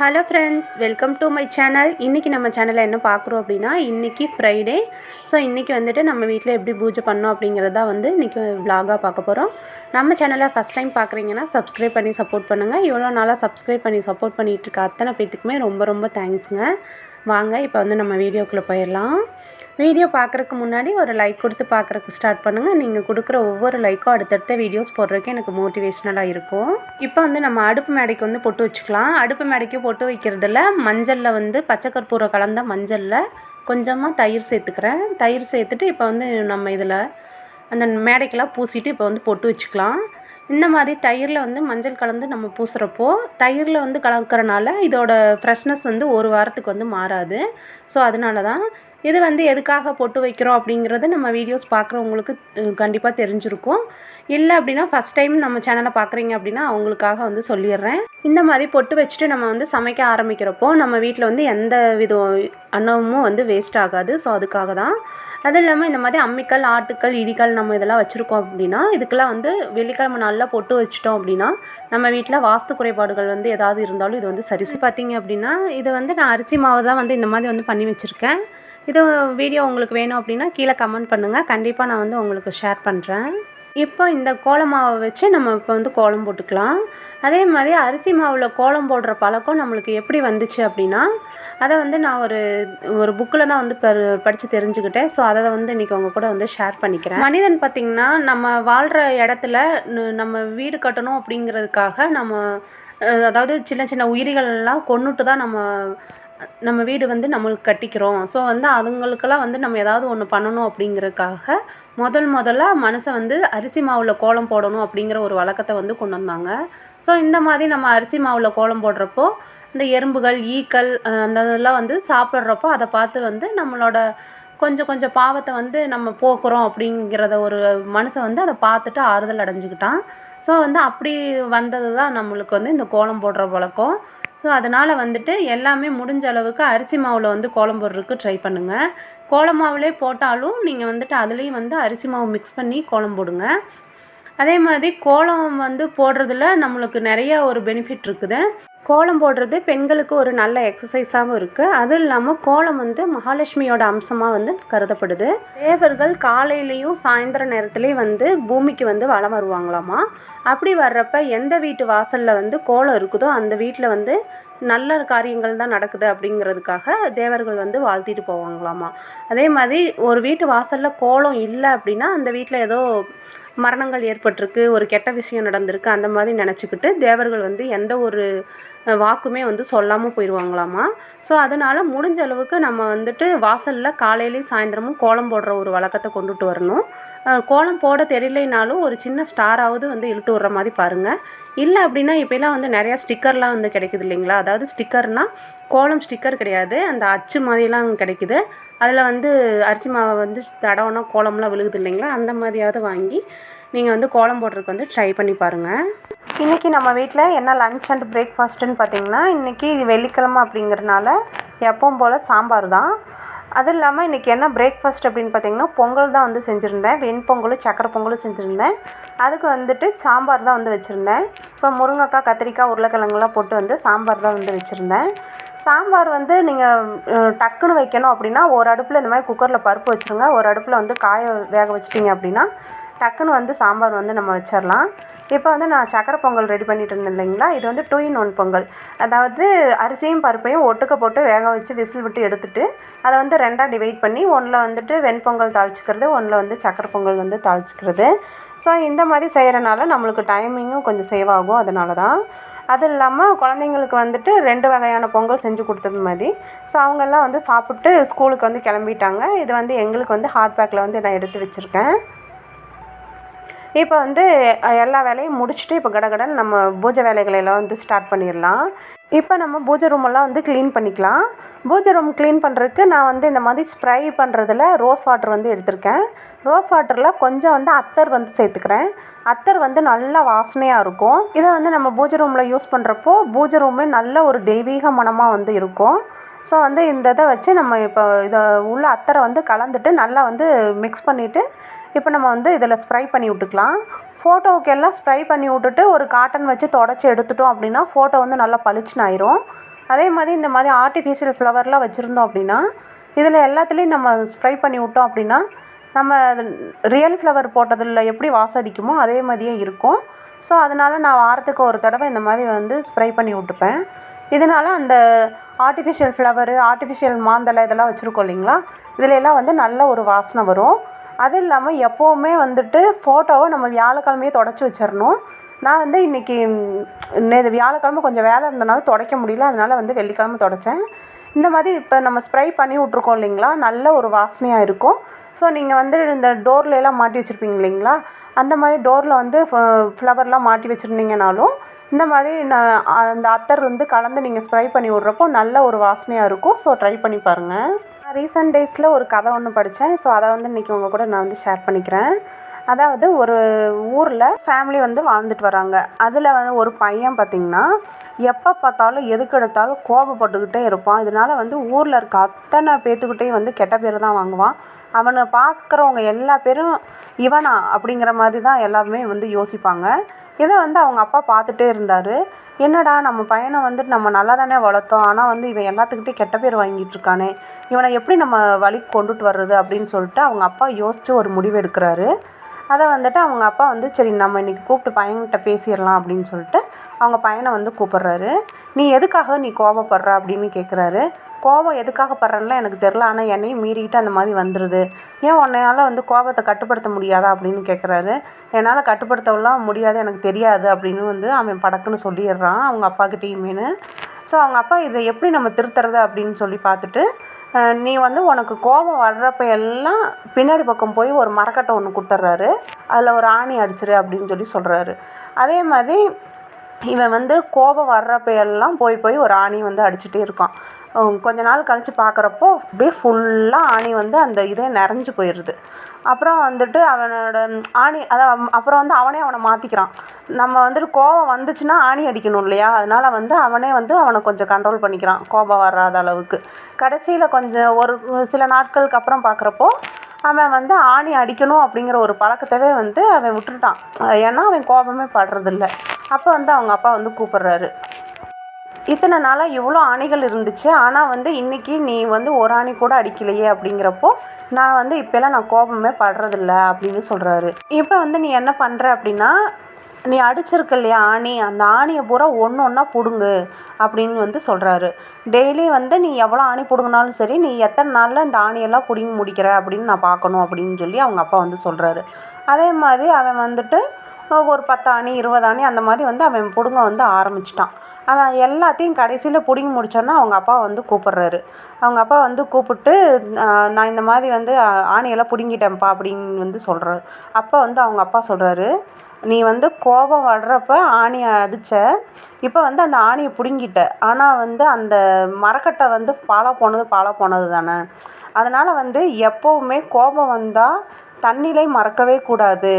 Hello friends, welcome to my channel. இன்றைக்கி நம்ம சேனலில் என்ன பார்க்குறோம் அப்படின்னா, இன்றைக்கி ஃப்ரைடே. ஸோ இன்றைக்கி வந்துட்டு நம்ம வீட்டில் எப்படி பூஜை பண்ணோம் அப்படிங்கிறத இன்றைக்கி விலாகாக பார்க்க போகிறோம். நம்ம சேனலை ஃபஸ்ட் டைம் பார்க்குறீங்கன்னா சப்ஸ்கிரைப் பண்ணி சப்போர்ட் பண்ணுங்கள். இவ்வளோ நாளாக சப்ஸ்கிரைப் பண்ணி சப்போர்ட் பண்ணிகிட்டு இருக்க அத்தனை பேத்துக்குமே ரொம்ப ரொம்ப தேங்க்ஸுங்க. வாங்க இப்போ நம்ம வீடியோக்குள்ளே போயிடலாம். வீடியோ பார்க்குறதுக்கு முன்னாடி ஒரு லைக் கொடுத்து பார்க்குறதுக்கு ஸ்டார்ட் பண்ணுங்கள். நீங்கள் கொடுக்குற ஒவ்வொரு லைக்கும் அடுத்தடுத்த வீடியோஸ் போடுறதுக்கு எனக்கு மோட்டிவேஷ்னலாக இருக்கும். இப்போ நம்ம அடுப்பு மேடைக்கு பொட்டு வச்சுக்கலாம். அடுப்பு மேடைக்கு பொட்டு வைக்கிறதுல மஞ்சளில் பச்சை கற்பூரம் கலந்த மஞ்சளில் கொஞ்சமாக தயிர் சேர்த்துக்கிறேன். தயிர் சேர்த்துட்டு இப்போ நம்ம இதில் அந்த மேடைக்கெல்லாம் பூசிட்டு இப்போ பொட்டு வச்சுக்கலாம். இந்த மாதிரி தயிரில் மஞ்சள் கலந்து நம்ம பூசுகிறப்போ தயிரில் கலக்கிறனால இதோட ஃப்ரெஷ்னஸ் ஒரு வாரத்துக்கு மாறாது. ஸோ அதனால தான் இது எதுக்காக பொட்டு வைக்கிறோம் அப்படிங்கிறது நம்ம வீடியோஸ் பார்க்குறவங்களுக்கு கண்டிப்பாக தெரிஞ்சிருக்கும். இல்லை அப்படின்னா ஃபஸ்ட் டைம் நம்ம சேனலை பார்க்குறீங்க அப்படின்னா அவங்களுக்காக சொல்லிடுறேன். இந்த மாதிரி பொட்டு வச்சுட்டு நம்ம சமைக்க ஆரம்பிக்கிறப்போ நம்ம வீட்டில் எந்த வித அன்னமும் வேஸ்ட் ஆகாது. ஸோ அதுக்காக தான். அது இல்லாமல் இந்த மாதிரி அம்மிக்கல், ஆட்டுக்கல், இடிக்கல் நம்ம இதெல்லாம் வச்சுருக்கோம் அப்படின்னா இதுக்கெல்லாம் வெள்ளிக்கிழமை நாளில் பொட்டு வச்சிட்டோம் அப்படின்னா நம்ம வீட்டில் வாஸ்து குறைபாடுகள் ஏதாவது இருந்தாலும் இது சரி பார்த்திங்க அப்படின்னா இது நான் அரிசி மாவு தான் இந்த மாதிரி பண்ணி வச்சுருக்கேன். இது வீடியோ உங்களுக்கு வேணும் அப்படின்னா கீழே கமெண்ட் பண்ணுங்கள். கண்டிப்பாக நான் உங்களுக்கு ஷேர் பண்ணுறேன். இப்போ இந்த கோலம் மாவை வச்சு நம்ம இப்போ கோலம் போட்டுக்கலாம். அதே மாதிரி அரிசி மாவில் கோலம் போடுற பழக்கம் நம்மளுக்கு எப்படி வந்துச்சு அப்படின்னா அதை நான் ஒரு புக்கில் தான் படித்து தெரிஞ்சுக்கிட்டேன். ஸோ அதை இன்றைக்கி உங்கள் கூட ஷேர் பண்ணிக்கிறேன். மனிதன் பார்த்திங்கன்னா நம்ம வாழ்கிற இடத்துல நம்ம வீடு கட்டணும் அப்படிங்கிறதுக்காக அதாவது சின்ன சின்ன உயிரிகளெல்லாம் கொன்னுட்டு தான் நம்ம வீடு நம்மளுக்கு கட்டிக்கிறோம். ஸோ அதுங்களுக்கெல்லாம் நம்ம ஏதாவது ஒன்று பண்ணணும் அப்படிங்கிறதுக்காக முதல்ல மனுஷன் அரிசி மாவில் கோலம் போடணும் அப்படிங்கிற ஒரு வழக்கத்தை கொண்டு வந்தாங்க. ஸோ இந்த மாதிரி நம்ம அரிசி மாவில் கோலம் போடுறப்போ இந்த எறும்புகள், ஈக்கள் அந்த இதெல்லாம் சாப்பிட்றப்போ அதை பார்த்து நம்மளோட கொஞ்சம் பாவத்தை நம்ம போக்குறோம் அப்படிங்கிறத ஒரு மனுஷன் அதை பார்த்துட்டு ஆறுதல் அடைஞ்சிக்கிட்டான். ஸோ அப்படி வந்தது தான் நம்மளுக்கு இந்த கோலம் போடுற பழக்கம். ஸோ அதனால் எல்லாமே முடிஞ்ச அளவுக்கு அரிசி மாவில் கோலம் போடுறதுக்கு ட்ரை பண்ணுங்கள். கோலம் மாவுலே போட்டாலும் நீங்கள் அதுலேயும் அரிசி மாவு மிக்ஸ் பண்ணி கோலம் போடுங்க. அதே மாதிரி கோலம் போடுறதுல நம்மளுக்கு நிறையா ஒரு பெனிஃபிட் இருக்குது. கோலம் போடுறது பெண்களுக்கு ஒரு நல்ல எக்ஸசைஸாகவும் இருக்குது. அதுவும் இல்லாமல் கோலம் மகாலட்சுமியோட அம்சமாக கருதப்படுது. தேவர்கள் காலையிலையும் சாயந்தர நேரத்துலேயும் பூமிக்கு வலம் வருவாங்களாமா. அப்படி வர்றப்ப எந்த வீட்டு வாசலில் கோலம் இருக்குதோ அந்த வீட்டில் நல்ல காரியங்கள் தான் நடக்குது அப்படிங்கிறதுக்காக தேவர்கள் வாழ்த்திட்டு போவாங்களாமா. அதே மாதிரி ஒரு வீட்டு வாசலில் கோலம் இல்லை அப்படின்னா அந்த வீட்டில் ஏதோ மரணங்கள் ஏற்பட்டிருக்கு, ஒரு கெட்ட விஷயம் நடந்திருக்கு அந்த மாதிரி நினச்சிக்கிட்டு தேவர்கள் எந்த ஒரு வாக்குமே சொல்லாமல் போயிடுவாங்களாமா. ஸோ அதனால் முடிஞ்ச அளவுக்கு நம்ம வாசலில் காலையிலையும் சாயந்தரமும் கோலம் போடுற ஒரு வழக்கத்தை கொண்டுட்டு வரணும். கோலம் போட தெரியலைனாலும் ஒரு சின்ன ஸ்டாராவது இழுத்து விடுற மாதிரி பாருங்கள். இல்லை அப்படின்னா இப்போலாம் நிறையா ஸ்டிக்கர்லாம் கிடைக்குது இல்லைங்களா. அதாவது ஸ்டிக்கர்னால் கோலம் ஸ்டிக்கர் கிடையாது, அந்த அச்சு மாதிரிலாம் கிடைக்குது. அதில் அரிசி மாவை தடவைனா கோலம்லாம் விழுகுது இல்லைங்களா. அந்த மாதிரியாவது வாங்கி நீங்கள் கோலம் போடுறதுக்கு ட்ரை பண்ணி பாருங்கள். இன்றைக்கி நம்ம வீட்டில் என்ன லன்ச் அண்ட் பிரேக்ஃபாஸ்ட்டுன்னு பார்த்திங்கன்னா இன்றைக்கி வெள்ளிக்கிழமை அப்படிங்கிறனால எப்பவும் போல் சாம்பார் தான். அதுவும் இல்லாமல் இன்றைக்கி என்ன பிரேக்ஃபாஸ்ட் அப்படின்னு பார்த்திங்கன்னா பொங்கல் தான் செஞ்சுருந்தேன். வெண்பொங்கலும் சக்கரை பொங்கலும் செஞ்சுருந்தேன். அதுக்கு சாம்பார் தான் வச்சுருந்தேன். ஸோ முருங்கைக்காய், கத்திரிக்காய், உருளைக்கிழங்குலாம் போட்டு சாம்பார் தான் வச்சுருந்தேன். சாம்பார் நீங்கள் டக்குன்னு வைக்கணும் அப்படின்னா ஒரு அடுப்பில் இந்த மாதிரி குக்கரில் பருப்பு வச்சுருங்க. ஒரு அடுப்பில் காய வேக வச்சிட்டிங்க அப்படின்னா டக்குன்னு சாம்பார் நம்ம வச்சிடலாம். இப்போ நான் சக்கரை பொங்கல் ரெடி பண்ணிட்டு இருந்தேன் இல்லைங்களா. இது 2 in 1 பொங்கல். அதாவது அரிசியும் பருப்பையும் ஒட்டுக்க போட்டு வேக வச்சு விசில் விட்டு எடுத்துட்டு அதை ரெண்டாக டிவைட் பண்ணி ஒன்றில் வெண்பொங்கல் தாளிச்சிக்கிறது, ஒன்றில் சக்கரை பொங்கல் தாளிச்சிக்கிறது. ஸோ இந்த மாதிரி செய்கிறனால நம்மளுக்கு டைமிங்கும் கொஞ்சம் சேவ் ஆகும். அதனால தான். அது இல்லாமல் குழந்தைங்களுக்கு 2 வகையான பொங்கல் செஞ்சு கொடுத்தது மாதிரி. ஸோ அவங்கெல்லாம் சாப்பிட்டு ஸ்கூலுக்கு கிளம்பிட்டாங்க. இது எங்களுக்கு ஹாட் பேக்கில் நான் எடுத்து வச்சுருக்கேன். இப்போ எல்லா வேலையும் முடிச்சுட்டு இப்போ கடகடன்னு நம்ம பூஜை வேலைகளெல்லாம் ஸ்டார்ட் பண்ணிடலாம். இப்போ நம்ம பூஜை ரூமெல்லாம் க்ளீன் பண்ணிக்கலாம். பூஜை ரூம் க்ளீன் பண்ணுறதுக்கு நான் இந்த மாதிரி ஸ்ப்ரை பண்ணுறதுல ரோஸ் வாட்டர் எடுத்திருக்கேன். ரோஸ் வாட்டரில் கொஞ்சம் அத்தர் சேர்த்துக்கிறேன். அத்தர் நல்லா வாசனையாக இருக்கும். இதை நம்ம பூஜை ரூமில் யூஸ் பண்ணுறப்போ பூஜை ரூமே நல்ல ஒரு தெய்வீக மனமாக இருக்கும். ஸோ இந்த இதை வச்சு நம்ம இப்போ இதை உள்ள அத்தரை கலந்துட்டு நல்லா மிக்ஸ் பண்ணிவிட்டு இப்போ நம்ம இதில் ஸ்ப்ரை பண்ணி விட்டுக்கலாம். ஃபோட்டோவுக்கு எல்லாம் ஸ்ப்ரை பண்ணி விட்டுட்டு ஒரு காட்டன் வச்சு தொடச்சி எடுத்துட்டோம் அப்படின்னா ஃபோட்டோ நல்லா பளிச்சுன்னு ஆயிரும். அதே மாதிரி இந்த மாதிரி ஆர்டிஃபிஷியல் ஃப்ளவர்லாம் வச்சுருந்தோம் அப்படின்னா இதில் எல்லாத்துலேயும் நம்ம ஸ்ப்ரை பண்ணி விட்டோம் அப்படின்னா நம்ம ரியல் ஃப்ளவர் போட்டதில் எப்படி வாசம் அடிக்குமோ அதே மாதிரியே இருக்கும். ஸோ அதனால நான் வாரத்துக்கு ஒரு தடவை இந்த மாதிரி வந்து ஸ்ப்ரை பண்ணி விட்டுப்பேன். இதனால் அந்த ஆர்டிஃபிஷியல் ஃப்ளவரு, ஆர்டிஃபிஷியல் மாந்தலை இதெல்லாம் வச்சுருக்கோம் இல்லைங்களா, இதில் எல்லாம் வந்து நல்ல ஒரு வாசனை வரும். அது இல்லாமல் எப்போவுமே வந்துட்டு ஃபோட்டோவை நம்ம வியாழக்கிழமையே தொடச்சி வச்சிடணும். நான் வந்து இன்றைக்கி வியாழக்கிழமை கொஞ்சம் வேலை இருந்தனால துடைக்க முடியல, அதனால் வந்து வெள்ளிக்கிழமை துடைச்சேன். இந்த மாதிரி இப்போ நம்ம ஸ்ப்ரை பண்ணி விட்ருக்கோம் இல்லைங்களா, நல்ல ஒரு வாசனையாக இருக்கும். ஸோ நீங்கள் வந்து இந்த டோர்லலாம் மாட்டி வச்சுருப்பீங்க இல்லைங்களா, அந்த மாதிரி டோரில் வந்து ஃப்ளவர்லாம் மாட்டி வச்சுருந்தீங்கனாலும் இந்த மாதிரி அந்த அத்தர் வந்து கலந்து நீங்கள் ஸ்ப்ரை பண்ணி விட்றப்போ நல்ல ஒரு வாசனையாக இருக்கும். ஸோ ட்ரை பண்ணி பாருங்கள். நான் ரீசெண்ட் டேஸில் ஒரு கதை ஒன்று படித்தேன். ஸோ அதை வந்து இன்றைக்கி உங்கள் கூட நான் வந்து ஷேர் பண்ணிக்கிறேன். அதாவது ஒரு ஊரில் ஃபேமிலி வந்து வாழ்ந்துட்டு வராங்க. அதில் வந்து ஒரு பையன் பார்த்திங்கன்னா எப்போ பார்த்தாலும் எதுக்கு எடுத்தாலும் கோபப்பட்டுக்கிட்டே இருப்பான். இதனால் வந்து ஊரில் இருக்க அத்தனை பேர்த்துக்கிட்டேயும் வந்து கெட்ட பேர் தான் வாங்குவான். அவனை பார்க்குறவங்க எல்லா பேரும் இவனா அப்படிங்கிற மாதிரி தான் எல்லாருமே வந்து யோசிப்பாங்க. இதை வந்து அவங்க அப்பா பார்த்துட்டே இருந்தார். என்னடா நம்ம பையனை வந்துட்டு நம்ம நல்லா தானே வளர்த்தோம், ஆனால் வந்து இவன் எல்லாத்துக்கிட்டே கெட்ட பேர் வாங்கிட்டு இருக்கானே, இவனை எப்படி நம்ம வழிக்கு கொண்டுட்டு வர்றது அப்படின்னு சொல்லிட்டு அவங்க அப்பா யோசித்து ஒரு முடிவு எடுக்கிறாரு. அதை வந்துட்டு அவங்க அப்பா வந்து சரி நம்ம இன்றைக்கி கூப்பிட்டு பையன்கிட்ட பேசிடலாம் அப்படின்னு சொல்லிட்டு அவங்க பையனை வந்து கூப்பிட்றாரு. நீ எதுக்காக கோபப்படுற அப்படின்னு கேட்குறாரு. கோபம் எதுக்காக படுறேன்லாம் எனக்கு தெரில, ஆனால் என்னையும் மீறிக்கிட்டு அந்த மாதிரி வந்துடுது. ஏன் உன்னையால் வந்து கோபத்தை கட்டுப்படுத்த முடியாதா அப்படின்னு கேட்குறாரு. என்னால் கட்டுப்படுத்தலாம் முடியாது, எனக்கு தெரியாது அப்படின்னு வந்து அவன் படக்குன்னு சொல்லிடுறான் அவங்க அப்பாக்கிட்டேயுமேனு. ஸோ அவங்க அப்பா இதை எப்படி நம்ம திருத்துறது அப்படின்னு சொல்லி பார்த்துட்டு, நீ வந்து உனக்கு கோபம் வர்றப்ப எல்லாம் பின்னாடி பக்கம் போய் ஒரு மரக்கட்டை ஒன்று கொடுத்துட்றாரு, அதில் ஒரு ஆணி அடிச்சிரு அப்படின்னு சொல்லி சொல்கிறாரு. அதே மாதிரி இவன் வந்து கோபம் வர்றப்ப எல்லாம் போய் ஒரு ஆணி வந்து அடிச்சுட்டே இருக்கான். கொஞ்ச நாள் கழித்து பார்க்குறப்போ அப்படியே ஃபுல்லாக ஆணி வந்து அந்த இதே நிறைஞ்சு போயிடுது. அப்புறம் வந்துட்டு அவனோட ஆணி அப்புறம் வந்து அவனை மாற்றிக்கிறான். நம்ம வந்துட்டு கோபம் வந்துச்சுன்னா ஆணி அடிக்கணும் இல்லையா, அதனால் வந்து அவனை கொஞ்சம் கண்ட்ரோல் பண்ணிக்கிறான் கோபம் வராத அளவுக்கு. கடைசியில் கொஞ்சம் ஒரு சில நாட்களுக்கு அப்புறம் பார்க்குறப்போ அவன் வந்து ஆணி அடிக்கணும் அப்படிங்கிற ஒரு பழக்கத்தவே வந்து அவன் விட்டுட்டான். ஏன்னா அவன் கோபமே படுறதில்ல. அப்போ வந்து அவங்க அப்பா வந்து கூப்பிட்றாரு. இத்தனை நாளாக இவ்வளோ ஆணிகள் இருந்துச்சு, ஆனால் வந்து இன்றைக்கி நீ வந்து ஒரு ஆணி கூட அடிக்கலையே அப்படிங்கிறப்போ நான் வந்து இப்போலாம் நான் கோபமே படுறதில்ல அப்படின்னு சொல்கிறாரு. இப்போ வந்து நீ என்ன பண்ணுற அப்படின்னா, நீ அடிச்சிருக்க இல்லையா ஆணி, அந்த ஆணியை பூரா ஒன்று ஒன்றா பிடுங்கு அப்படின்னு வந்து சொல்கிறாரு. டெய்லி வந்து நீ எவ்வளோ ஆணி பிடுங்கினாலும் சரி, நீ எத்தனை நாளில் இந்த ஆணியெல்லாம் பிடுங்கி முடிக்கிற அப்படின்னு நான் பார்க்கணும் அப்படின்னு சொல்லி அவங்க அப்பா வந்து சொல்கிறாரு. அதே மாதிரி அவன் வந்துட்டு ஒரு 10 ஆணி 20 ஆணி அந்த மாதிரி வந்து அவன் பிடுங்க வந்து ஆரம்பிச்சிட்டான். அவன் எல்லாத்தையும் கடைசியில் பிடுங்கி முடிச்சோன்னா அவங்க அப்பா வந்து கூப்பிட்றாரு. அவங்க அப்பா வந்து கூப்பிட்டு நான் இந்த மாதிரி வந்து ஆணியெல்லாம் பிடுங்கிட்டேன்ப்பா அப்படின்னு வந்து சொல்கிறாரு. அப்போ வந்து அவங்க அப்பா சொல்கிறாரு, நீ வந்து கோபம் வர்றப்ப ஆணியை அடித்த, இப்போ வந்து அந்த ஆணியை பிடுங்கிட்ட, ஆனால் வந்து அந்த மரக்கட்டை வந்து பாழாக போனது தானே. அதனால் வந்து எப்போவுமே கோபம் வந்தால் தண்ணியிலே மறக்கவே கூடாது.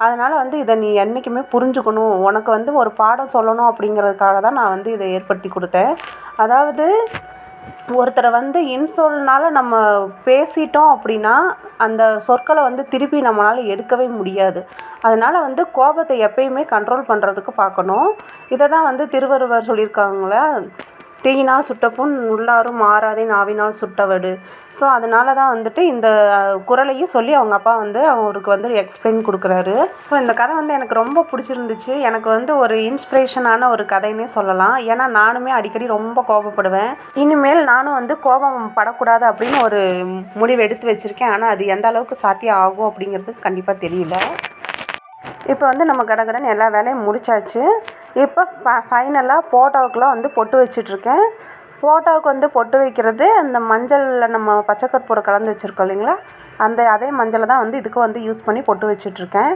அதனால் வந்து இதை நீ என்றைக்குமே புரிஞ்சுக்கணும், உனக்கு வந்து ஒரு பாடம் சொல்லணும் அப்படிங்கிறதுக்காக தான் நான் வந்து இதை ஏற்படுத்தி கொடுத்தேன். அதாவது ஒருத்தரை வந்து இன்சொல்னால் நம்ம பேசிட்டோம் அப்படின்னா அந்த சொற்களை வந்து திருப்பி நம்மளால் எடுக்கவே முடியாது. அதனால் வந்து கோபத்தை எப்பயுமே கண்ட்ரோல் பண்ணுறதுக்கு பார்க்கணும். இதை தான் வந்து திருவள்ளுவர் சொல்லியிருக்காங்களே, தீயினால் சுட்ட புண் உள்ளாரும் மாறாதே நாவினால் சுட்டவடு. ஸோ அதனால தான் வந்துட்டு இந்த குறளையும் சொல்லி அவங்க அப்பா வந்து அவருக்கு வந்து எக்ஸ்பிளைன் கொடுக்குறாரு. ஸோ இந்த கதை வந்து எனக்கு ரொம்ப பிடிச்சிருந்துச்சு. எனக்கு வந்து ஒரு இன்ஸ்பிரேஷனான ஒரு கதைன்னே சொல்லலாம். ஏன்னா நானுமே அடிக்கடி ரொம்ப கோபப்படுவேன். இனிமேல் நானும் வந்து கோபம் படக்கூடாது அப்படின்னு ஒரு முடிவு எடுத்து வச்சுருக்கேன். ஆனால் அது எந்த அளவுக்கு சாத்தியம் ஆகும் அப்படிங்கிறது கண்டிப்பாக தெரியல. இப்போ வந்து நம்ம கடகடன்னு எல்லா வேலையும் முடித்தாச்சு. இப்போ ஃபைனலாக ஃபோட்டோவுக்குலாம் வந்து பொட்டு வச்சிட்ருக்கேன். ஃபோட்டோவுக்கு வந்து பொட்டு வைக்கிறது அந்த மஞ்சளில் நம்ம பச்சை கற்பூரம் கலந்து வச்சுருக்கோம் இல்லைங்களா, அதே மஞ்சளை தான் வந்து இதுக்கு வந்து யூஸ் பண்ணி பொட்டு வச்சிட்ருக்கேன்.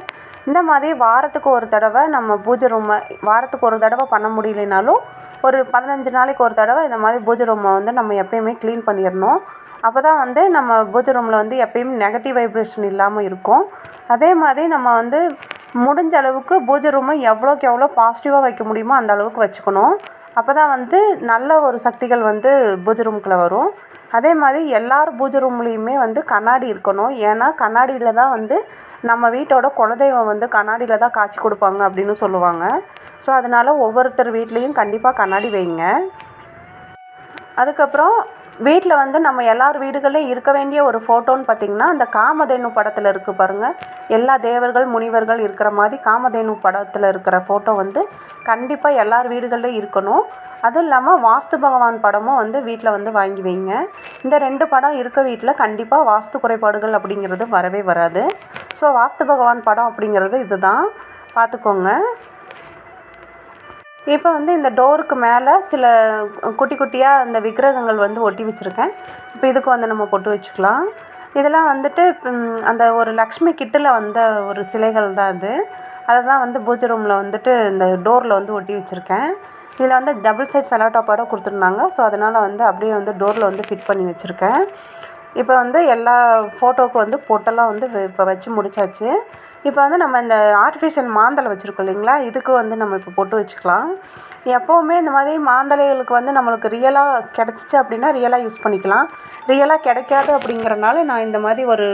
இந்த மாதிரி வாரத்துக்கு ஒரு தடவை நம்ம பூஜை ரூமை வாரத்துக்கு ஒரு தடவை பண்ண முடியலைனாலும் ஒரு 15 நாளைக்கு ஒரு தடவை இந்த மாதிரி பூஜை ரூமை வந்து நம்ம எப்போயுமே க்ளீன் பண்ணிடணும். அப்போ தான் வந்து நம்ம பூஜை ரூமில் வந்து எப்போயுமே நெகட்டிவ் வைப்ரேஷன் இல்லாமல் இருக்கும். அதே மாதிரி நம்ம வந்து முடிஞ்ச அளவுக்கு பூஜை ரூமை எவ்வளோக்கு எவ்வளோ பாசிட்டிவாக வைக்க முடியுமோ அந்த அளவுக்கு வச்சுக்கணும். அப்போ தான் வந்து நல்ல ஒரு சக்திகள் வந்து பூஜை ரூமுக்குள்ளே வரும். அதே மாதிரி எல்லார் பூஜை ரூம்லேயுமே வந்து கண்ணாடி இருக்கணும். ஏன்னா கண்ணாடியில் தான் வந்து நம்ம வீட்டோட குலதெய்வம் வந்து கண்ணாடியில் தான் காட்சி கொடுப்பாங்க அப்படின்னு சொல்லுவாங்க. ஸோ அதனால் ஒவ்வொருத்தர் வீட்லேயும் கண்டிப்பாக கண்ணாடி வைங்க. அதுக்கப்புறம் வீட்டில் வந்து நம்ம எல்லார் வீடுகள்லையும் இருக்க வேண்டிய ஒரு ஃபோட்டோன்னு பார்த்திங்கன்னா அந்த காமதேனு படத்தில் இருக்குது பாருங்கள். எல்லா தேவர்கள் முனிவர்கள் இருக்கிற மாதிரி காமதேனு படத்தில் இருக்கிற ஃபோட்டோ வந்து கண்டிப்பாக எல்லார் வீடுகள்லையும் இருக்கணும். அதுவும் இல்லாமல் வாஸ்து பகவான் படமும் வந்து வீட்டில் வந்து வாங்கி வைங்க. இந்த 2 படம் இருக்க வீட்டில் கண்டிப்பாக வாஸ்து குறைபாடுகள் அப்படிங்கிறது வரவே வராது. ஸோ வாஸ்து பகவான் படம் அப்படிங்கிறது இதுதான், பார்த்துக்கோங்க. இப்போ வந்து இந்த டோருக்கு மேலே சில குட்டி குட்டியாக அந்த விக்கிரகங்கள் வந்து ஒட்டி வச்சுருக்கேன். இப்போ இதுக்கு வந்து நம்ம பொட்டு வச்சுக்கலாம். இதெல்லாம் வந்துட்டு அந்த ஒரு லக்ஷ்மி கிட்டில் வந்த ஒரு சிலைகள் தான் அது. அதை தான் வந்து பூஜை ரூமில் வந்துட்டு இந்த டோரில் வந்து ஒட்டி வச்சுருக்கேன். இதில் வந்து டபுள் சைட் செலோடாப்போட கொடுத்துருந்தாங்க. ஸோ அதனால் வந்து அப்படியே வந்து டோரில் வந்து ஃபிட் பண்ணி வச்சுருக்கேன். இப்போ வந்து எல்லா ஃபோட்டோவுக்கு வந்து பொட்டெல்லாம் வந்து இப்போ வச்சு முடிச்சாச்சு. இப்போ வந்து நம்ம இந்த ஆர்டிஃபிஷியல் மாந்தலை வச்சுருக்கோம் இல்லைங்களா, இதுக்கு வந்து நம்ம இப்போ பொட்டு வச்சுக்கலாம். எப்போவுமே இந்த மாதிரி மாந்தலைகளுக்கு வந்து நம்மளுக்கு ரியலாக கிடச்சிச்சு அப்படின்னா ரியலாக யூஸ் பண்ணிக்கலாம். ரியலாக கிடைக்காது அப்படிங்கிறனால நான் இந்த மாதிரி ஒரு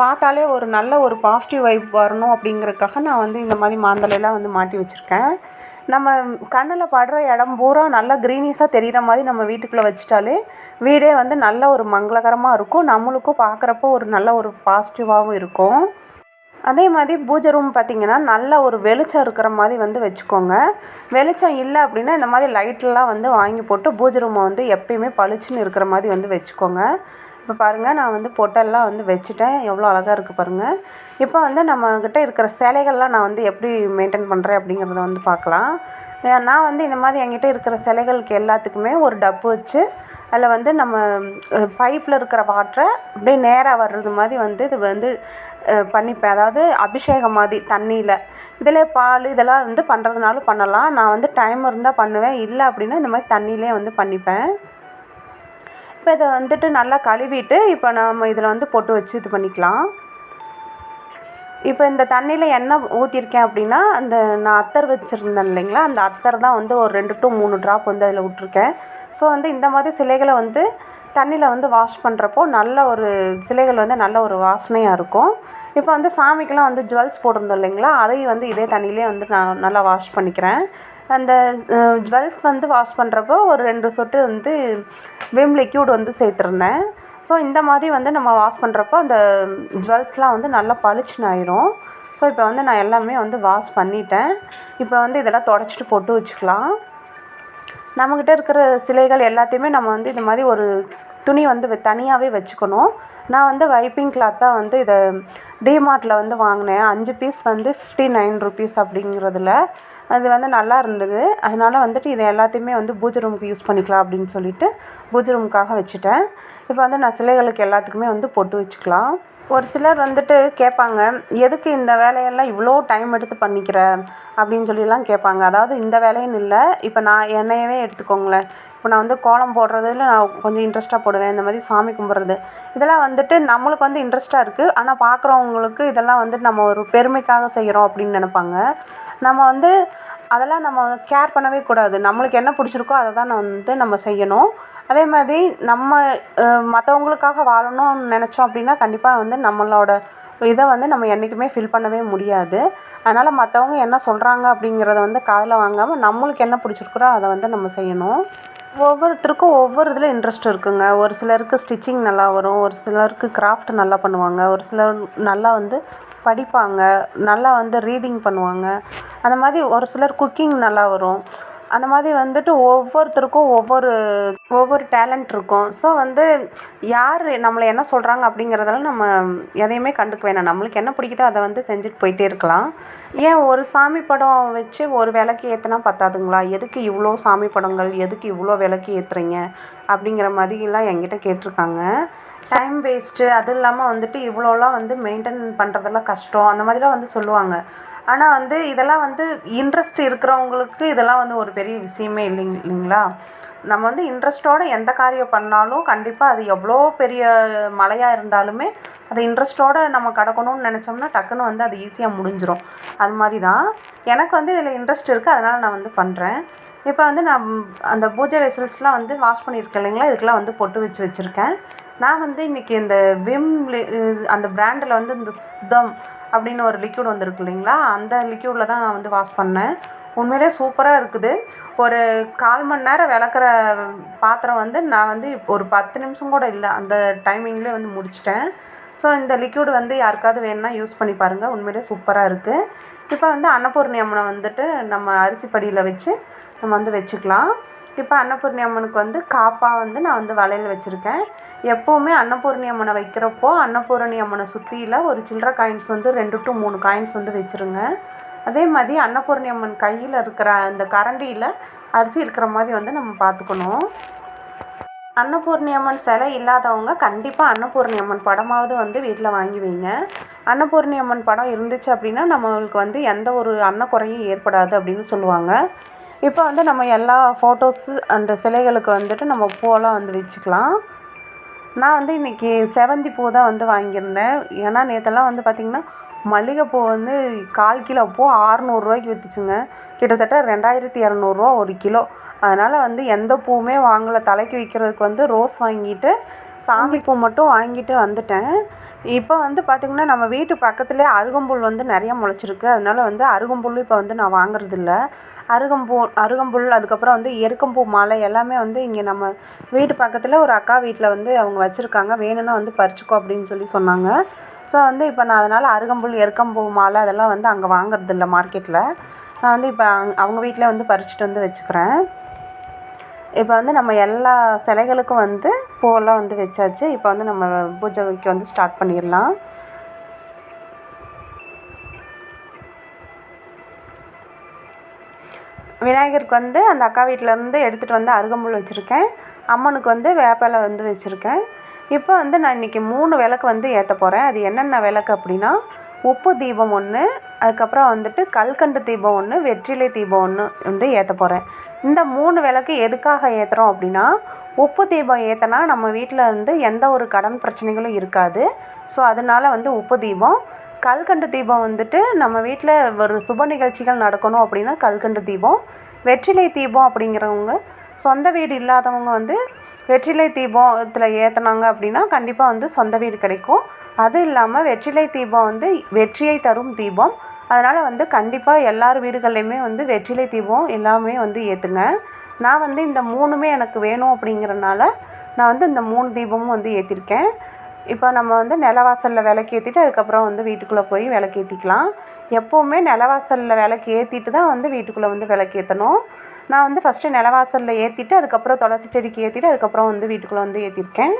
பார்த்தாலே ஒரு நல்ல ஒரு பாசிட்டிவ் வைப் வரணும் அப்படிங்கிறதுக்காக நான் வந்து இந்த மாதிரி மாந்தலையெல்லாம் வந்து மாட்டி வச்சுருக்கேன். நம்ம கண்ணில் படுற இடம் பூரா நல்லா க்ரீனிஷாக தெரிகிற மாதிரி நம்ம வீட்டுக்குள்ளே வச்சுட்டாலே வீடே வந்து நல்ல ஒரு மங்களகரமாக இருக்கும். நம்மளுக்கும் பார்க்குறப்போ ஒரு நல்ல ஒரு பாசிட்டிவாகவும் இருக்கும். அதே மாதிரி பூஜை ரூம் பார்த்திங்கன்னா நல்ல ஒரு வெளிச்சம் இருக்கிற மாதிரி வந்து வச்சுக்கோங்க. வெளிச்சம் இல்லை அப்படின்னா இந்த மாதிரி லைட்லாம் வந்து வாங்கி போட்டு பூஜை ரூமை வந்து எப்பயுமே பளிச்சுன்னு இருக்கிற மாதிரி வந்து வச்சுக்கோங்க. இப்போ பாருங்கள், நான் வந்து பொட்டெல்லாம் வந்து வச்சுட்டேன். எவ்வளோ அழகாக இருக்குது பாருங்கள். இப்போ வந்து நம்மக்கிட்ட இருக்கிற சிலைகள்லாம் நான் வந்து எப்படி மெயின்டைன் பண்ணுறேன் அப்படிங்கிறத வந்து பார்க்கலாம். நான் வந்து இந்த மாதிரி என்கிட்ட இருக்கிற சிலைகளுக்கு எல்லாத்துக்குமே ஒரு டப்பு வச்சு அதில் வந்து நம்ம பைப்பில் இருக்கிற வாட்டரை அப்படியே நேராக வர்றது மாதிரி வந்து இது வந்து பண்ணிப்பேன். அதாவது அபிஷேகம் மாதிரி தண்ணியில். இதில் பால் இதெல்லாம் வந்து பண்ணுறதுனாலும் பண்ணலாம். நான் வந்து டைம் இருந்தால் பண்ணுவேன், இல்லை அப்படின்னா இந்த மாதிரி தண்ணியிலே வந்து பண்ணிப்பேன். இப்போ இதை வந்துட்டு நல்லா கழுவிட்டு இப்போ நம்ம இதில் வந்து பொட்டு வச்சு இது பண்ணிக்கலாம். இப்போ இந்த தண்ணியில் எண்ணெய் ஊற்றிருக்கேன் அப்படின்னா அந்த நான் அத்தர் வச்சுருந்தேன் இல்லைங்களா, அந்த அத்தர் தான் வந்து ஒரு 2 to 3 ட்ராப் வந்து அதில் விட்ருக்கேன். ஸோ வந்து இந்த மாதிரி சிலைகளை வந்து தண்ணியில் வந்து வாஷ் பண்ணுறப்போ நல்ல ஒரு சிலைகள் வந்து நல்ல ஒரு வாசனையாக இருக்கும். இப்போ வந்து சாமிக்கெலாம் வந்து ஜுவல்ஸ் போட்டிருந்தோம் இல்லைங்களா, அதையும் வந்து இதே தண்ணியிலே வந்து நான் நல்லா வாஷ் பண்ணிக்கிறேன். அந்த ஜுவல்ஸ் வந்து வாஷ் பண்ணுறப்போ ஒரு 2 சொட்டு வந்து விம் லிக்யூட் வந்து சேர்த்துருந்தேன். ஸோ இந்த மாதிரி வந்து நம்ம வாஷ் பண்ணுறப்போ அந்த ஜுவல்ஸ்லாம் வந்து நல்லா பளிச்சுன்னு ஆயிரும். ஸோ இப்போ வந்து நான் எல்லாமே வந்து வாஷ் பண்ணிட்டேன். இப்போ வந்து இதெல்லாம் தொடச்சிட்டு பொட்டு வச்சுக்கலாம். நம்மக்கிட்ட இருக்கிற சிலைகள் எல்லாத்தையுமே நம்ம வந்து இந்த மாதிரி ஒரு துணி வந்து தனியாகவே வச்சுக்கணும். நான் வந்து வைப்பிங் கிளாத்தாக வந்து இதை டிமார்ட்டில் வந்து வாங்கினேன். 5 பீஸ் வந்து 59 ருபீஸ் அப்படிங்கிறதுல அது வந்து நல்லா இருந்தது. அதனால் வந்துட்டு இதை எல்லாத்தையுமே வந்து பூஜை ரூமுக்கு யூஸ் பண்ணிக்கலாம் அப்படின்னு சொல்லிட்டு பூஜை ரூமுக்காக வச்சுட்டேன். இப்போ வந்து நான் சிலைகளுக்கு எல்லாத்துக்குமே வந்து பொட்டு வச்சுக்கலாம். ஒரு சிலர் வந்துட்டு கேட்பாங்க, எதுக்கு இந்த வேலையெல்லாம் இவ்வளோ டைம் எடுத்து பண்ணிக்கிற அப்படின்னு சொல்லிலாம் கேட்பாங்க. அதாவது இந்த வேலைன்னு இல்லை, இப்போ நான் என்னையவே எடுத்துக்கோங்களேன். இப்போ நான் வந்து கோலம் போடுறதுல நான் கொஞ்சம் இன்ட்ரெஸ்ட்டாக போடுவேன். இந்த மாதிரி சாமி கும்பிட்றது இதெல்லாம் வந்துட்டு நம்மளுக்கு வந்து இன்ட்ரெஸ்ட்டாக இருக்குது. ஆனால் பார்க்குறவங்களுக்கு இதெல்லாம் வந்துட்டு நம்ம ஒரு பெருமைக்காக செய்கிறோம் அப்படின்னு நினைப்பாங்க. நம்ம வந்து அதெல்லாம் நம்ம கேர் பண்ணவே கூடாது. நம்மளுக்கு என்ன பிடிச்சிருக்கோ அதை தான் வந்து நம்ம செய்யணும். அதே மாதிரி நம்ம மற்றவங்களுக்காக வாழணும்னு நினச்சோம் அப்படின்னா கண்டிப்பாக வந்து நம்மளோட இதை வந்து நம்ம என்றைக்குமே ஃபில் பண்ணவே முடியாது. அதனால் மற்றவங்க என்ன சொல்கிறாங்க அப்படிங்கிறத வந்து காதில் வாங்காமல் நம்மளுக்கு என்ன பிடிச்சிருக்கோ அதை வந்து நம்ம செய்யணும். ஒவ்வொருத்தருக்கும் ஒவ்வொரு இதில் இன்ட்ரெஸ்ட் இருக்குங்க. ஒரு சிலருக்கு ஸ்டிச்சிங் நல்லா வரும், ஒரு சிலருக்கு கிராஃப்ட் நல்லா பண்ணுவாங்க, ஒரு சிலர் நல்லா வந்து படிப்பாங்க, நல்லா வந்து ரீடிங் பண்ணுவாங்க. அந்த மாதிரி ஒரு சிலர் குக்கிங் நல்லா வரும். அந்த மாதிரி வந்துட்டு ஒவ்வொருத்தருக்கும் ஒவ்வொரு டேலண்ட் இருக்கும். ஸோ வந்து யார் நம்மளை என்ன சொல்கிறாங்க அப்படிங்கிறதெல்லாம் நம்ம எதையுமே கண்டுக்க வேணாம். நம்மளுக்கு என்ன பிடிக்குதோ அதை வந்து செஞ்சுட்டு போயிட்டே இருக்கலாம். ஏன் ஒரு சாமி படம் வச்சு ஒரு விளக்கு ஏற்றினா பத்தாதுங்களா? எதுக்கு இவ்வளோ சாமி படங்கள், எதுக்கு இவ்வளோ விளக்கு ஏற்றுறீங்க அப்படிங்கிற மாதிரிலாம் என்கிட்ட கேட்டிருக்காங்க. டைம் வேஸ்ட்டு, அதுவும் இல்லாமல் வந்துட்டு இவ்வளோலாம் வந்து மெயின்டைன் பண்ணுறதெல்லாம் கஷ்டம் அந்த மாதிரிலாம் வந்து சொல்லுவாங்க. ஆனால் வந்து இதெல்லாம் வந்து இன்ட்ரெஸ்ட் இருக்கிறவங்களுக்கு இதெல்லாம் வந்து ஒரு பெரிய விஷயமே இல்லைங்களா? நம்ம வந்து இன்ட்ரெஸ்ட்டோடு எந்த காரியம் பண்ணாலும் கண்டிப்பாக அது எவ்வளோ பெரிய மலையாக இருந்தாலுமே அதை இன்ட்ரெஸ்ட்டோடு நம்ம கடக்கணும்னு நினச்சோம்னா டக்குன்னு வந்து அது ஈஸியாக முடிஞ்சிடும். அது மாதிரி தான் எனக்கு வந்து இதில் இன்ட்ரெஸ்ட் இருக்குது, அதனால் நான் வந்து பண்ணுறேன். இப்போ வந்து நான் அந்த பூஜை வெசல்ஸ்லாம் வந்து வாஷ் பண்ணியிருக்கேன் இல்லைங்களா, இதுக்கெலாம் வந்து பொட்டு வச்சுருக்கேன். நான் வந்து இன்றைக்கி இந்த விம் அந்த பிராண்டில் வந்து இந்த சுத்தம் அப்படின்னு ஒரு லிக்யூட் வந்துருக்கு இல்லைங்களா, அந்த லிக்யூடில் தான் நான் வந்து வாஷ் பண்ணேன். உண்மையிலே சூப்பராக இருக்குது. ஒரு 1/4 மணி நேரம் விளக்குற பாத்திரம் வந்து நான் வந்து ஒரு 10 நிமிஷம் கூட இல்லை, அந்த டைமிங்லேயே வந்து முடிச்சிட்டேன். ஸோ இந்த லிக்விட் வந்து யாருக்காவது வேணும்னா யூஸ் பண்ணி பாருங்கள், உண்மையிலே சூப்பராக இருக்குது. இப்போ வந்து அன்னபூரணி அம்மனை வந்துட்டு நம்ம அரிசி படியில் வச்சு நம்ம வந்து வச்சுக்கலாம். இப்போ அன்னபூரணி அம்மனுக்கு வந்து காப்பாக வந்து நான் வந்து வளையல் வச்சுருக்கேன். எப்போவுமே அன்னபூரணி அம்மனை வைக்கிறப்போ அன்னபூரணி அம்மனை சுற்றியில் ஒரு சில்லற காயின்ஸ் வந்து 2 to 3 காயின்ஸ் வந்து வச்சுருங்க. அதே மாதிரி அன்னபூரணி அம்மன் கையில் இருக்கிற அந்த கரண்டியில் அரிசி இருக்கிற மாதிரி வந்து நம்ம பார்த்துக்கணும். அன்னபூரணி அம்மன் சிலை இல்லாதவங்க கண்டிப்பாக அன்னபூரணி அம்மன் படமாவது வந்து வீட்டில் வாங்கி வைங்க. அன்னபூரணி அம்மன் படம் இருந்துச்சு அப்படின்னா நம்மளுக்கு வந்து எந்த ஒரு அன்னக்குறையும் ஏற்படாது அப்படின்னு சொல்லுவாங்க. இப்போ வந்து நம்ம எல்லா ஃபோட்டோஸு அந்த சிலைகளுக்கு வந்துட்டு நம்ம பூவெல்லாம் வந்து வச்சுக்கலாம். நான் வந்து இன்றைக்கி செவந்தி பூ தான் வந்து வாங்கியிருந்தேன். ஏன்னா நேற்றெல்லாம் வந்து பார்த்திங்கன்னா மல்லிகைப்பூ வந்து 1/4 கிலோ பூ 600 ரூபாய்க்கு விற்றுச்சுங்க. கிட்டத்தட்ட 2200 ஒரு கிலோ. அதனால் வந்து எந்த பூவுமே வாங்கலை. தலைக்கு வைக்கிறதுக்கு வந்து ரோஸ் வாங்கிட்டு சாமி பூ மட்டும் வாங்கிட்டு வந்துட்டேன். இப்போ வந்து பார்த்திங்கன்னா நம்ம வீட்டு பக்கத்துலேயே அருகம்புல் வந்து நிறைய முளைச்சிருக்கு. அதனால் வந்து அருகம்புல் இப்போ வந்து நான் வாங்குறதில்ல. அருகம்புல் அதுக்கப்புறம் வந்து எருக்கம்பூ மாலை எல்லாமே வந்து இங்கே நம்ம வீட்டு பக்கத்தில் ஒரு அக்கா வீட்டில் வந்து அவங்க வச்சுருக்காங்க. வேணும்னா வந்து பறிச்சுக்கோ அப்படின்னு சொல்லி சொன்னாங்க. ஸோ வந்து இப்போ நான் அதனால் அருகம்புல் எருக்கம்பூ மாலை அதெல்லாம் வந்து அங்கே வாங்குறதில்ல மார்க்கெட்டில். நான் வந்து இப்போ அவங்க வீட்டில் வந்து பறிச்சுட்டு வந்து வச்சுக்கிறேன். இப்போ வந்து நம்ம எல்லா சிலைகளுக்கும் வந்து பூவெல்லாம் வந்து வச்சாச்சு. இப்போ வந்து நம்ம பூஜைக்கு வந்து ஸ்டார்ட் பண்ணிடலாம். விநாயகருக்கு வந்து அந்த அக்கா வீட்டிலேருந்து எடுத்துகிட்டு வந்து அருகம்புல் வச்சுருக்கேன். அம்மனுக்கு வந்து வேப்பிலை வந்து வச்சுருக்கேன். இப்போ வந்து நான் இன்றைக்கி 3 விளக்கு வந்து ஏற்ற போகிறேன். அது என்னென்ன விளக்கு அப்படின்னா, உப்பு தீபம் 1, அதுக்கப்புறம் வந்துட்டு கல்கண்டு தீபம் 1, வெற்றிலை தீபம் 1 வந்து ஏற்ற போகிறேன். இந்த 3 விளக்கு எதுக்காக ஏற்றுறோம் அப்படின்னா, உப்பு தீபம் ஏற்றினா நம்ம வீட்டில் வந்து எந்த ஒரு கடன் பிரச்சனைகளும் இருக்காது. ஸோ அதனால் வந்து உப்பு தீபம். கல்கண்டு தீபம் வந்துட்டு நம்ம வீட்டில் ஒரு சுப நிகழ்ச்சிகள் நடக்கணும் அப்படின்னா கல்கண்டு தீபம். வெற்றிலை தீபம் அப்படிங்கிறவங்க சொந்த வீடு இல்லாதவங்க வந்து வெற்றிலை தீபத்தில் ஏற்றினாங்க அப்படின்னா கண்டிப்பாக வந்து சொந்த வீடு கிடைக்கும். அதுவும் இல்லாமல் வெற்றிலை தீபம் வந்து வெற்றியை தரும் தீபம். அதனால் வந்து கண்டிப்பாக எல்லார் வீடுகள்லையுமே வந்து வெற்றிலை தீபம் எல்லாமே வந்து ஏற்றுங்க. நான் வந்து இந்த 3மே எனக்கு வேணும் அப்படிங்கிறனால நான் வந்து இந்த 3 தீபமும் வந்து ஏற்றிருக்கேன். இப்போ நம்ம வந்து நிலவாசலில் விளக்கு ஏற்றிட்டு அதுக்கப்புறம் வந்து வீட்டுக்குள்ளே போய் விளக்கு ஏற்றிக்கலாம். எப்போவுமே நிலவாசலில் விளக்கு ஏற்றிட்டு தான் வந்து வீட்டுக்குள்ளே வந்து விளக்கு ஏற்றணும். நான் வந்து ஃபஸ்ட்டு நிலவாசலில் ஏற்றிட்டு அதுக்கப்புறம் துளசி செடிக்கு ஏற்றிட்டு அதுக்கப்புறம் வந்து வீட்டுக்குள்ளே வந்து ஏற்றிருக்கேன்.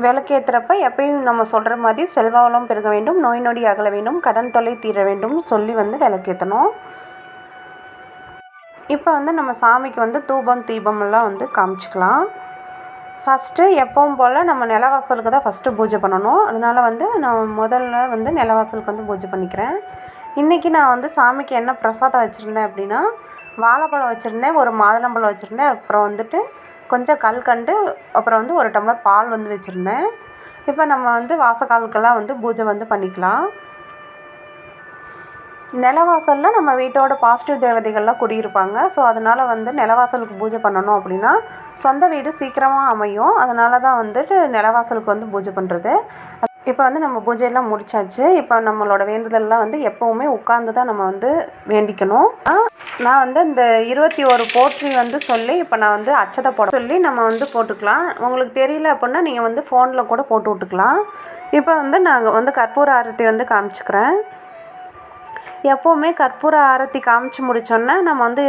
விளக்கு ஏற்றுறப்ப எப்பயும் நம்ம சொல்கிற மாதிரி செல்வ வளம் பெருக வேண்டும், நோய் நொடி அகல வேண்டும், கடன் தொல்லை தீர வேண்டும் சொல்லி வந்து விளக்கு ஏற்றணும். இப்போ வந்து நம்ம சாமிக்கு வந்து தூபம் தீபம் எல்லாம் வந்து காமிச்சிக்கலாம். ஃபஸ்ட்டு எப்பவும் போல் நம்ம நிலவாசலுக்கு தான் ஃபஸ்ட்டு பூஜை பண்ணணும். அதனால் வந்து நான் முதல்ல வந்து நிலவாசலுக்கு வந்து பூஜை பண்ணிக்கிறேன். இன்றைக்கி நான் வந்து சாமிக்கு என்ன பிரசாதம் வச்சுருந்தேன் அப்படின்னா, வாழைப்பழம் வச்சுருந்தேன், ஒரு மாதுளம்பழம் வச்சுருந்தேன், அப்புறம் வந்துட்டு கொஞ்சம் கல்கண்டு, அப்புறம் வந்து 1 டம்ளர் பால் வந்து வச்சுருந்தேன். இப்போ நம்ம வந்து வாசக்காலுக்கெல்லாம் வந்து பூஜை வந்து பண்ணிக்கலாம். நிலவாசலில் நம்ம வீட்டோட பாசிட்டிவ் தேவதைகள்லாம் குடியிருப்பாங்க. ஸோ அதனால் வந்து நிலவாசலுக்கு பூஜை பண்ணணும் அப்படின்னா சொந்த வீடு சீக்கிரமாக அமையும். அதனால தான் வந்துட்டு நிலவாசலுக்கு வந்து பூஜை பண்ணுறது. இப்போ வந்து நம்ம பூஜையெல்லாம் முடிச்சாச்சு. இப்போ நம்மளோட வேண்டுதல்லாம் வந்து எப்போவுமே உட்காந்து தான் நம்ம வந்து வேண்டிக்கணும். நான் வந்து இந்த 21 போற்றி வந்து சொல்லி இப்போ நான் வந்து அச்சதை போட சொல்லி நம்ம வந்து போட்டுக்கலாம். உங்களுக்கு தெரியல அப்படின்னா நீங்கள் வந்து ஃபோனில் கூட போட்டு விட்டுக்கலாம். இப்போ வந்து நாங்கள் வந்து கற்பூர ஆரத்தி வந்து காமிச்சிக்கிறேன். எப்போவுமே கற்பூர ஆரத்தி காமிச்சு முடித்தோன்னே நம்ம வந்து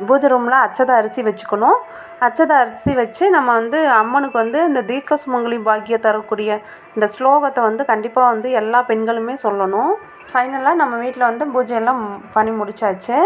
பூஜை ரூமில் அச்சதை அரிசி வச்சுக்கணும். அச்சதை அரிசி வச்சு நம்ம வந்து அம்மனுக்கு வந்து இந்த தீர்க்க சுமங்கலி பாக்கியம் தரக்கூடிய இந்த ஸ்லோகத்தை வந்து கண்டிப்பாக வந்து எல்லா பெண்களுமே சொல்லணும். ஃபைனலாக நம்ம வீட்டில் வந்து பூஜையெல்லாம் பண்ணி முடித்தாச்சு.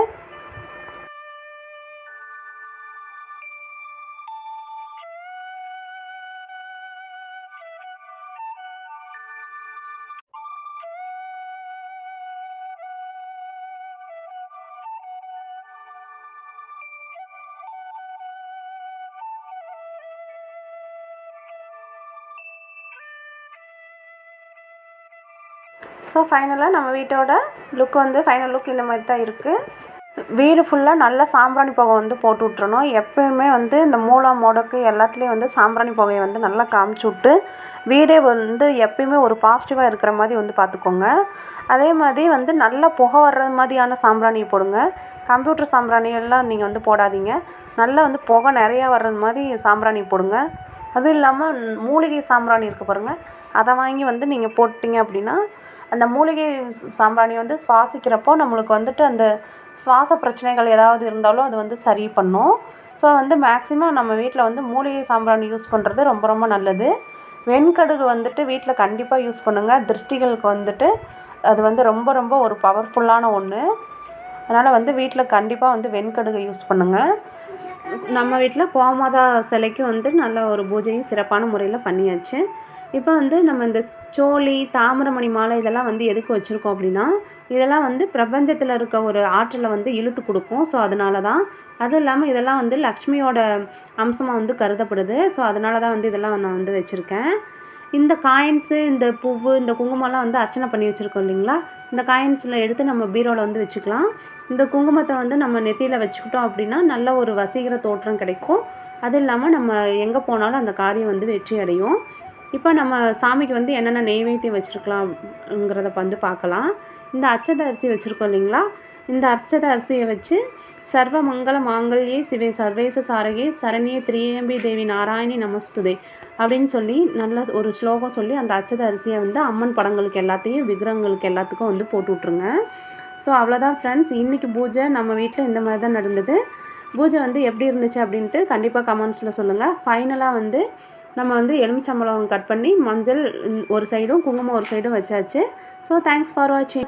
ஸோ ஃபைனலாக நம்ம வீட்டோட லுக் வந்து ஃபைனல் லுக் இந்த மாதிரி தான் இருக்குது. வீடு ஃபுல்லாக நல்லா சாம்பிராணி புகை வந்து போட்டு விட்றணும். எப்போயுமே வந்து இந்த மூலம் முடக்கு எல்லாத்துலேயும் வந்து சாம்பிராணி புகையை வந்து நல்லா காமிச்சு விட்டு வீடே வந்து எப்பயுமே ஒரு பாசிட்டிவாக இருக்கிற மாதிரி வந்து பார்த்துக்கோங்க. அதே மாதிரி வந்து நல்லா புகை வர்ற மாதிரியான சாம்பிராணியை போடுங்க. கம்ப்யூட்டர் சாம்பிராணியெல்லாம் நீங்கள் வந்து போடாதீங்க. நல்லா வந்து புகை நிறையா வர்றது மாதிரி சாம்பிராணி போடுங்க. அதுவும் இல்லாமல் மூலிகை சாம்பிராணி இருக்குது பாருங்கள், அதை வாங்கி வந்து நீங்கள் போட்டிங்க அப்படின்னா அந்த மூலிகை சாம்பிராணி வந்து சுவாசிக்கிறப்போ நம்மளுக்கு வந்துட்டு அந்த சுவாச பிரச்சனைகள் ஏதாவது இருந்தாலும் அது வந்து சரி பண்ணும். ஸோ வந்து மேக்ஸிமம் நம்ம வீட்டில் வந்து மூலிகை சாம்பிராணி யூஸ் பண்ணுறது ரொம்ப ரொம்ப நல்லது. வெண்கடுகு வந்துட்டு வீட்டில் கண்டிப்பாக யூஸ் பண்ணுங்கள். திருஷ்டிகளுக்கு வந்துட்டு அது வந்து ரொம்ப ரொம்ப ஒரு பவர்ஃபுல்லான ஒன்று. அதனால் வந்து வீட்டில் கண்டிப்பாக வந்து வெண்கடுகு யூஸ் பண்ணுங்கள். நம்ம வீட்டில் கோமாதா சிலைக்கு வந்து நல்ல ஒரு பூஜையும் சிறப்பான முறையில் பண்ணியாச்சு. இப்போ வந்து நம்ம இந்த சோழி, தாமிரமணி மாலை இதெல்லாம் வந்து எதுக்கு வச்சுருக்கோம் அப்படின்னா, இதெல்லாம் வந்து பிரபஞ்சத்தில் இருக்க ஒரு ஆற்றலை வந்து இழுத்து கொடுக்கும். ஸோ அதனால தான். அதுவும் இல்லாமல் இதெல்லாம் வந்து லக்ஷ்மியோட அம்சமாக வந்து கருதப்படுது. ஸோ அதனால தான் வந்து இதெல்லாம் நான் வந்து வச்சுருக்கேன். இந்த காயின்ஸு, இந்த பூவு, இந்த குங்குமம்லாம் வந்து அர்ச்சனை பண்ணி வச்சுருக்கோம் இல்லைங்களா, இந்த காயின்ஸில் எடுத்து நம்ம பீரோவில் வந்து வச்சுக்கலாம். இந்த குங்குமத்தை வந்து நம்ம நெத்தியில் வச்சுக்கிட்டோம் அப்படின்னா நல்ல ஒரு வசீகர தோற்றம் கிடைக்கும். அது இல்லாமல் நம்ம எங்கே போனாலும் அந்த காரியம் வந்து வெற்றி அடையும். இப்போ நம்ம சாமிக்கு வந்து என்னென்ன நெய்வேத்தியம் வச்சுருக்கலாம்ங்கிறத வந்து பார்க்கலாம். இந்த அட்சத அரிசி வச்சுருக்கோம் இல்லைங்களா, இந்த அட்சத அரிசியை வச்சு சர்வ மங்கள மாங்கல்யே சிவே சர்வேச சாரகே சரண்யே திரியம்பி தேவி நாராயணி நமஸ்துதே அப்படின்னு சொல்லி நல்ல ஒரு ஸ்லோகம் சொல்லி அந்த அட்சத அரிசியை வந்து அம்மன் படங்களுக்கு எல்லாத்தையும் விக்கிரகங்களுக்கு எல்லாத்துக்கும் வந்து போட்டு விட்ருங்க. ஸோ அவ்வளோதான் ஃப்ரெண்ட்ஸ், இன்றைக்கி பூஜை நம்ம வீட்டில் இந்த மாதிரி தான் நடந்தது. பூஜை வந்து எப்படி இருந்துச்சு அப்படின்ட்டு கண்டிப்பாக கமெண்ட்ஸில் சொல்லுங்கள். ஃபைனலாக வந்து நம்ம வந்து எலுமிச்சம்பழம் கட் பண்ணி மஞ்சள் ஒரு சைடும் குங்குமம் ஒரு சைடும் வச்சாச்சு. ஸோ தேங்க்ஸ் ஃபார் வாட்சிங்.